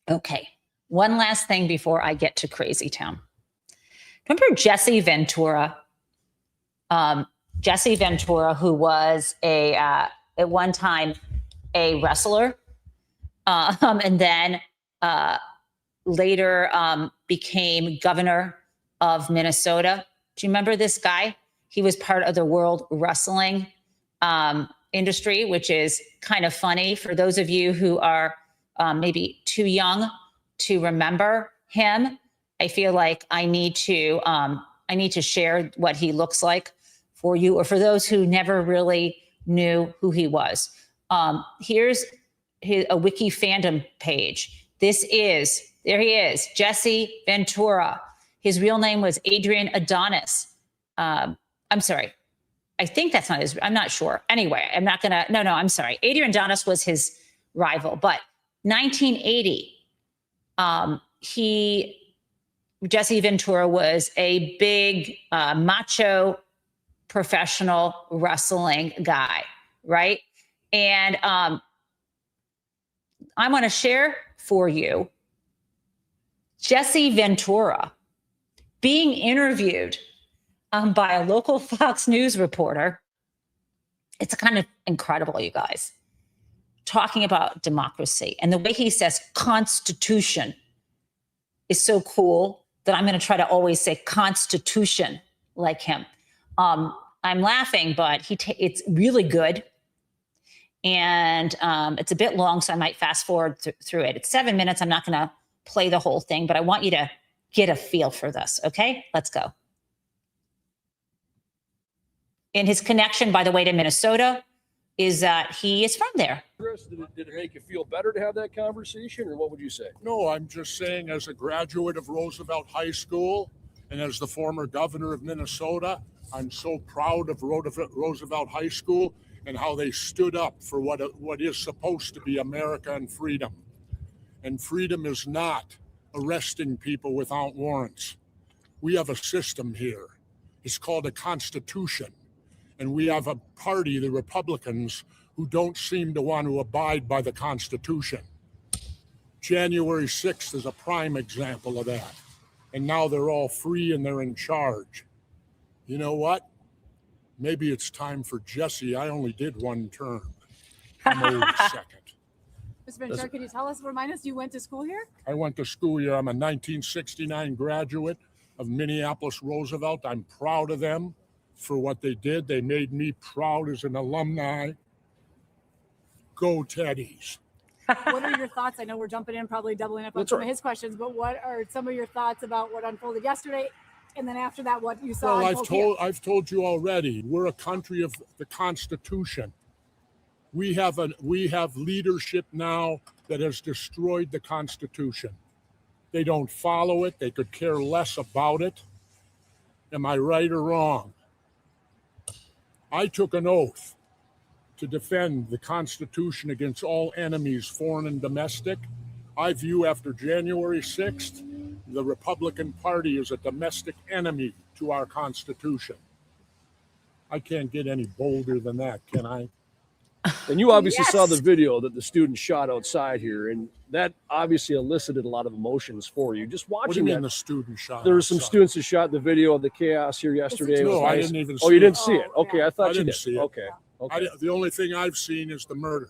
S1: Okay, one last thing before I get to Crazy Town. Remember Jesse Ventura? Jesse Ventura, who was at one time a wrestler, and then later became governor of Minnesota. Do you remember this guy? He was part of the World Wrestling industry, which is kind of funny for those of you who are maybe too young to remember him. I feel like I need to share what he looks like for you, or for those who never really knew who he was. Here's a wiki fandom page. There he is, Jesse Ventura. His real name was Adrian Adonis. I'm sorry. I think that's not his, I'm not sure. Anyway, I'm sorry. Adrian Adonis was his rival, but 1980, Jesse Ventura was a big macho professional wrestling guy, right? And I want to share for you Jesse Ventura being interviewed by a local Fox News reporter. It's kind of incredible, you guys, talking about democracy. And the way he says Constitution is so cool that I'm going to try to always say Constitution like him. I'm laughing, but it's really good. And it's a bit long, so I might fast forward through it. It's 7 minutes. I'm not going to play the whole thing, but I want you to get a feel for this. Okay, let's go. And his connection, by the way, to Minnesota is that he is from there.
S9: Chris, did it make you feel better to have that conversation, or what would you say?
S10: No, I'm just saying, as a graduate of Roosevelt High School and as the former governor of Minnesota, I'm so proud of Roosevelt High School and how they stood up for what is supposed to be America and freedom. And freedom is not arresting people without warrants. We have a system here. It's called a Constitution. And we have a party, the Republicans, who don't seem to want to abide by the Constitution. January 6th is a prime example of that. And now they're all free and they're in charge. You know what? Maybe it's time for Jesse. I only did one term. I'm old second.
S11: Mr. Ventura, can you remind us, you went to school here?
S10: I went to school here. I'm a 1969 graduate of Minneapolis Roosevelt. I'm proud of them for what they did. They made me proud as an alumni. Go Teddies.
S11: What are your thoughts? I know we're jumping in, probably doubling up on some of his questions, but what are some of your thoughts about what unfolded yesterday? And then after that, what you saw?
S10: Well, I've told you already, we're a country of the Constitution. We have leadership now that has destroyed the Constitution. They don't follow it. They could care less about it. Am I right or wrong? I took an oath to defend the Constitution against all enemies, foreign and domestic. I view after January 6th, the Republican Party is a domestic enemy to our Constitution. I can't get any bolder than that, can I?
S9: And you obviously saw the video that the students shot outside here, and that obviously elicited a lot of emotions for you. Just watching
S10: What do you mean
S9: that,
S10: the student shot?
S9: there were some students who shot the video of the chaos here yesterday.
S10: No, I didn't even see it.
S9: Oh, you didn't see it? Okay, I thought you
S10: didn't
S9: did.
S10: see it.
S9: Okay. Okay.
S10: The only thing I've seen is the murder.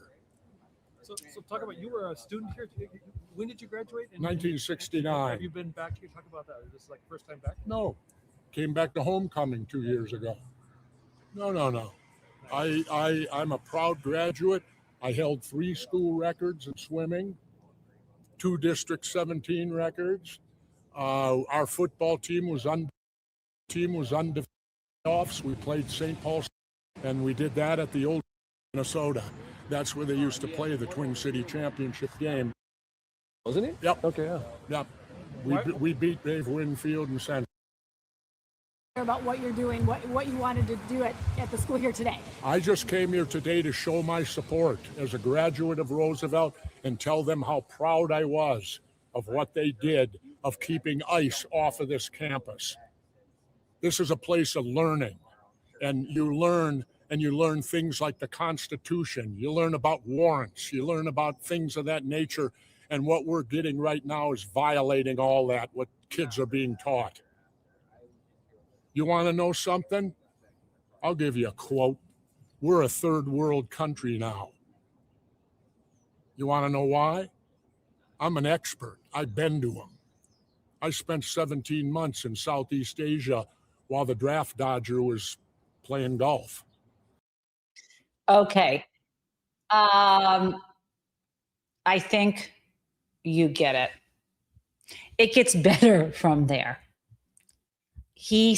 S12: So talk about, you were a student here. When did you graduate?
S10: 1969.
S12: Have you been back here? Talk about that. Is this like first time back?
S10: No, Came back to homecoming 2 years ago. No. I'm a proud graduate. I held 3 school records in swimming, 2 District 17 records. Our football team was undefeated. We played St. Paul, and we did that at the old Minnesota. That's where they used to play the Twin City Championship game.
S9: Wasn't it?
S10: Yep.
S9: Okay, yeah.
S10: Yep. We beat Dave Winfield and Central.
S11: About what you're doing, what you wanted to do at the school here today.
S10: I just came here today to show my support as a graduate of Roosevelt and tell them how proud I was of what they did of keeping ICE off of this campus. This is a place of learning, and you learn things like the Constitution. You learn about warrants. You learn about things of that nature. And what we're getting right now is violating all that, what kids are being taught. You want to know something? I'll give you a quote. We're a third world country now. You want to know why? I'm an expert. I've been to them. I spent 17 months in Southeast Asia while the draft dodger was playing golf.
S1: Okay. I think you get it. It gets better from there. He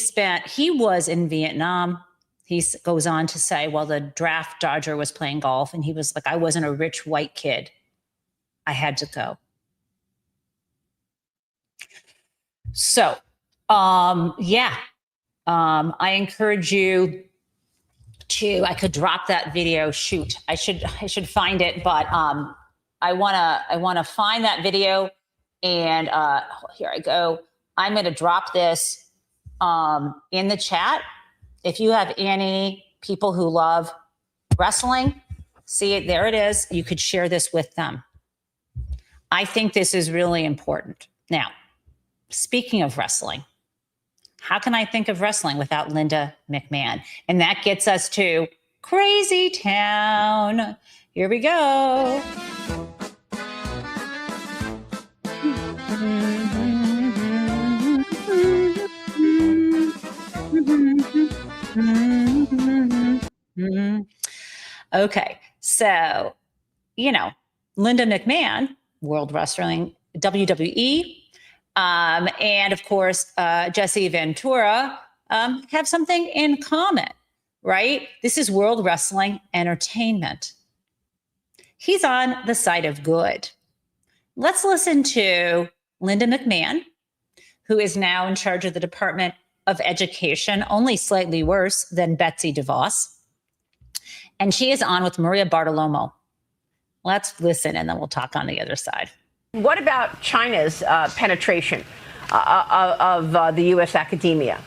S1: was in Vietnam. He goes on to say, well, the draft dodger was playing golf, and he was like, I wasn't a rich white kid. I had to go. So, I encourage you to, I could drop that video. Shoot, I should find it, but I wanna find that video, and here I go. I'm gonna drop this in the chat. If you have any people who love wrestling, see it, there it is. You could share this with them. I think this is really important. Now, speaking of wrestling, how can I think of wrestling without Linda McMahon? And that gets us to Crazy Town. Here we go. Okay, so, Linda McMahon, World Wrestling, WWE, and of course, Jesse Ventura have something in common, right? This is World Wrestling Entertainment. He's on the side of good. Let's listen to Linda McMahon, who is now in charge of the Department of Education, only slightly worse than Betsy DeVos. And she is on with Maria Bartiromo. Let's listen, and then we'll talk on the other side.
S13: What about China's penetration of the U.S. academia?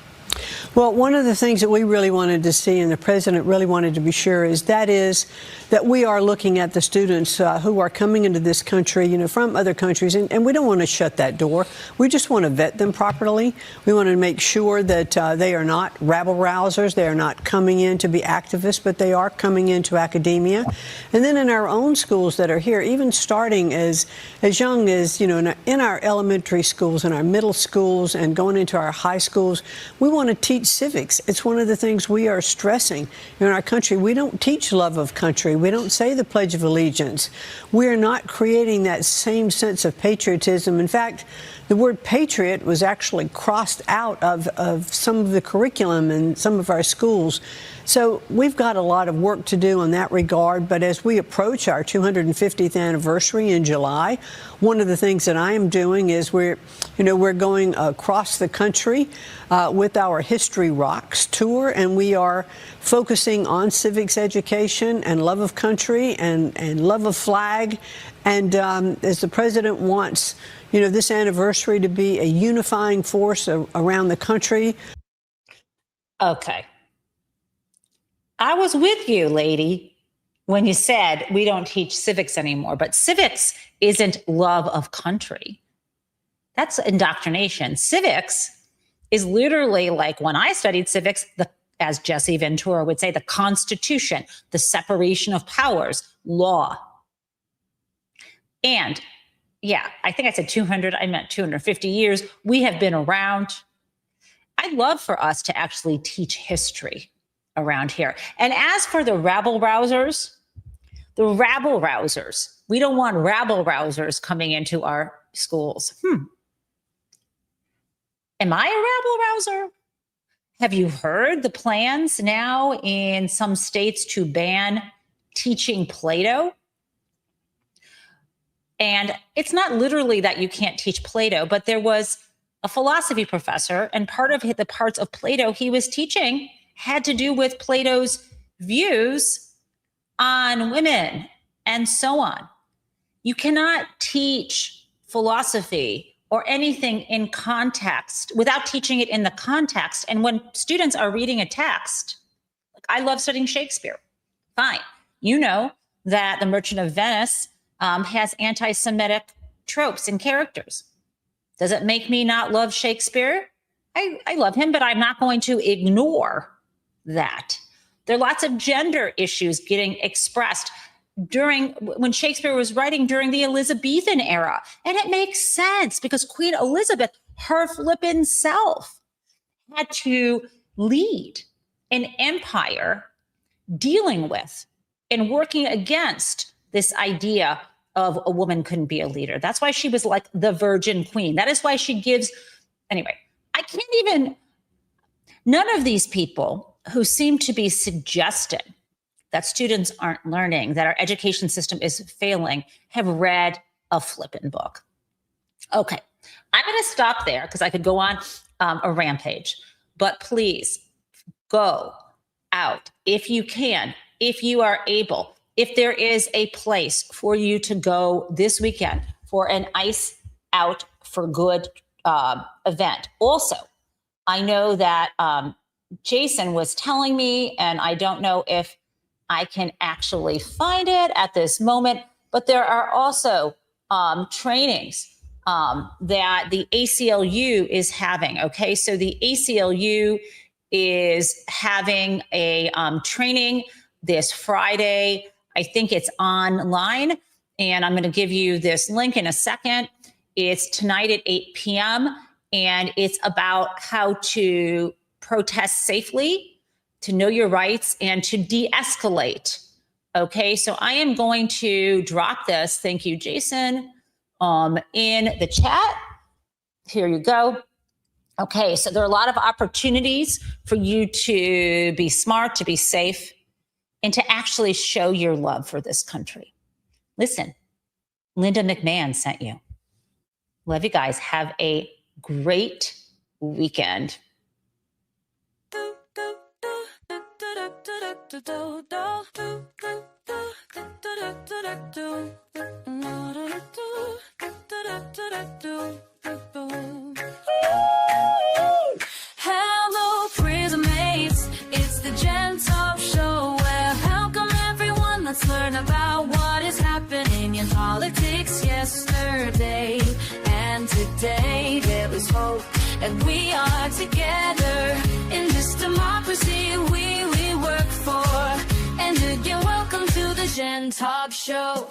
S14: Well, one of the things that we really wanted to see, and the president really wanted to be sure, is that we are looking at the students who are coming into this country, from other countries, and we don't want to shut that door. We just want to vet them properly. We want to make sure that they are not rabble-rousers. They are not coming in to be activists, but they are coming into academia. And then in our own schools that are here, even starting as young as, in our elementary schools, in our middle schools, and going into our high schools, we want to teach civics. It's one of the things we are stressing in our country. We don't teach love of country. We don't say the Pledge of Allegiance. We are not creating that same sense of patriotism. In fact, the word patriot was actually crossed out of some of the curriculum in some of our schools. So we've got a lot of work to do in that regard. But as we approach our 250th anniversary in July, one of the things that I am doing is we're going across the country with our History Rocks tour, and we are focusing on civics education and love of country and love of flag. And as the president wants, this anniversary to be a unifying force around the country.
S1: Okay. I was with you, lady, when you said we don't teach civics anymore, but civics isn't love of country. That's indoctrination. Civics is literally like when I studied civics, as Jesse Ventura would say, the Constitution, the separation of powers, law. And I think I said 200, I meant 250 years. We have been around. I I'd love for us to actually teach history around here. And as for the rabble-rousers, we don't want rabble-rousers coming into our schools. Am I a rabble-rouser? Have you heard the plans now in some states to ban teaching Plato? And it's not literally that you can't teach Plato, but there was a philosophy professor, and part of the parts of Plato he was teaching had to do with Plato's views on women and so on. You cannot teach philosophy or anything in context without teaching it in the context. And when students are reading a text, like I love studying Shakespeare. Fine. You know that The Merchant of Venice has anti-Semitic tropes and characters. Does it make me not love Shakespeare? I love him, but I'm not going to ignore that. There are lots of gender issues getting expressed when Shakespeare was writing during the Elizabethan era. And it makes sense because Queen Elizabeth, her flippin' self, had to lead an empire dealing with and working against this idea of a woman couldn't be a leader. That's why she was like the virgin queen. That is why she gives, anyway, none of these people who seem to be suggesting that students aren't learning, that our education system is failing, have read a flippin' book. Okay, I'm going to stop there because I could go on a rampage, but please go out if you can, if you are able, if there is a place for you to go this weekend for an Ice Out for Good event. Also, I know that Jason was telling me, and I don't know if I can actually find it at this moment, but there are also trainings that the ACLU is having. Okay, so the ACLU is having a training this Friday. I think it's online, and I'm going to give you this link in a second. It's tonight at 8 p.m., and it's about how to protest safely, to know your rights, and to de-escalate. Okay, so I am going to drop this, thank you, Jason, in the chat. Here you go. Okay, so there are a lot of opportunities for you to be smart, to be safe, and to actually show your love for this country. Listen, Linda McMahon sent you. Love you guys. Have a great weekend.
S15: Hello, prison mates. It's the Gen Taub Show, where welcome everyone. Let's learn about what is happening in politics yesterday and today. There was hope, and we are together in this democracy we work for. And again, welcome to the Gen Taub Show.